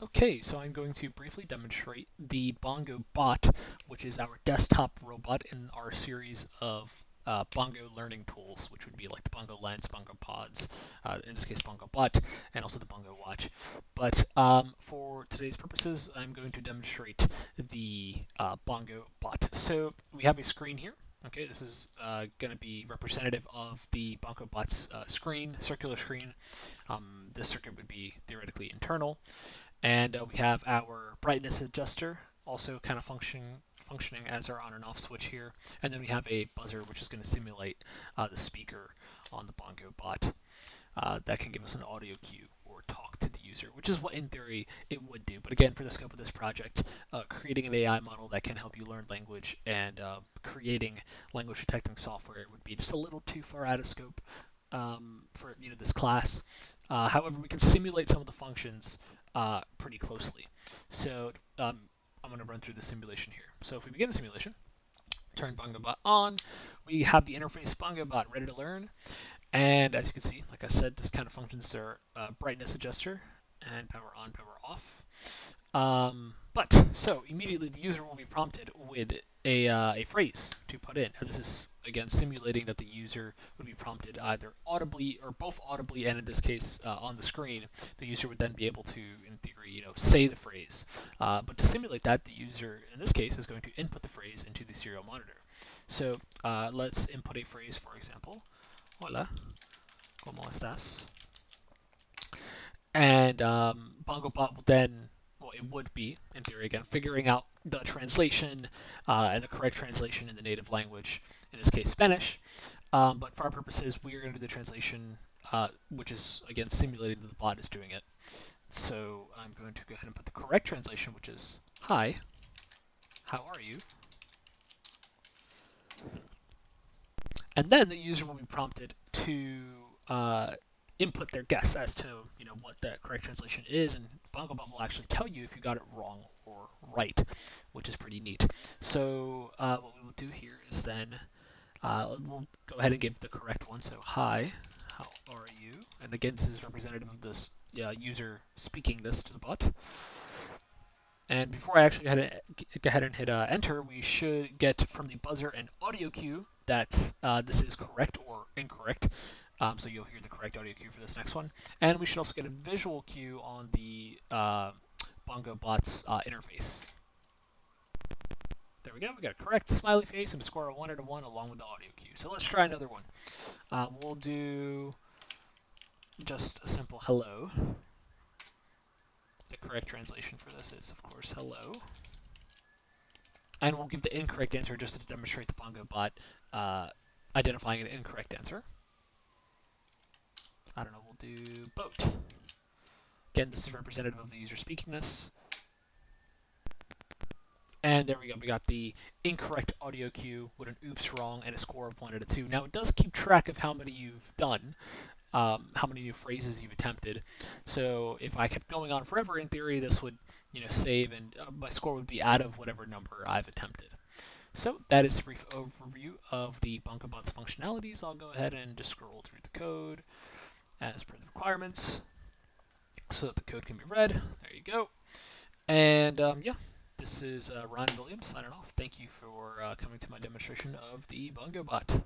Okay, so I'm going to briefly demonstrate the Bongo Bot, which is our desktop robot in our series of Bongo learning tools, which would be like the Bongo Lens, Bongo Pods, in this case Bongo Bot, and also the Bongo Watch. But for today's purposes, I'm going to demonstrate the Bongo Bot. So we have a screen here. Okay, this is going to be representative of the Bongo Bot's screen, circular screen. This circuit would be theoretically internal. And we have our brightness adjuster also kind of functioning as our on and off switch here. And then we have a buzzer, which is going to simulate the speaker on the Bongo Bot. That can give us an audio cue or talk to the user, which is what in theory it would do. But again, for the scope of this project, creating an AI model that can help you learn language and creating language detecting software would be just a little too far out of scope for this class. However, we can simulate some of the functions pretty closely. So I'm going to run through the simulation here. So if we begin the simulation, turn BongoBot on, we have the interface BongoBot ready to learn. And as you can see, like I said, this kind of functions are brightness adjuster and power on, power off. So immediately the user will be prompted with a phrase to put in. Now this is again simulating that the user would be prompted either audibly or both audibly, and in this case on the screen, the user would then be able to, in theory, say the phrase. But to simulate that, the user in this case is going to input the phrase into the serial monitor. So let's input a phrase, for example. Hola, ¿cómo estás? And BongoBot will then, well, it would be, in theory again, figuring out the translation and the correct translation in the native language, in this case Spanish. But for our purposes, we are going to do the translation, which is, again, simulating that the bot is doing it. So I'm going to go ahead and put the correct translation, which is, hi, how are you? And then the user will be prompted to input their guess as to what the correct translation is, and BongoBot will actually tell you if you got it wrong or right, which is pretty neat. So what we will do here is then we'll go ahead and give the correct one. So hi, how are you? And again, this is representative of this user speaking this to the bot. And before I actually go ahead and hit enter, we should get from the buzzer an audio cue that this is correct or incorrect. So you'll hear the correct audio cue for this next one. And we should also get a visual cue on the Bongo Bot's interface. There we go. We got a correct smiley face and a score of 1 out of 1 along with the audio cue. So let's try another one. We'll do just a simple hello. The correct translation for this is, of course, hello. And we'll give the incorrect answer just to demonstrate the Bongo Bot identifying an incorrect answer. I don't know, we'll do boat. Again, this is representative of the user speaking this. And there we go, we got the incorrect audio cue with an oops wrong and a score of 1 out of 2. Now it does keep track of how many you've done, how many new phrases you've attempted. So if I kept going on forever, in theory, this would save and my score would be out of whatever number I've attempted. So that is a brief overview of the BongoBot's functionalities. I'll go ahead and just scroll through the code as per the requirements so that the code can be read. There you go. And yeah, this is Ryan Williams signing off. Thank you for coming to my demonstration of the BongoBot.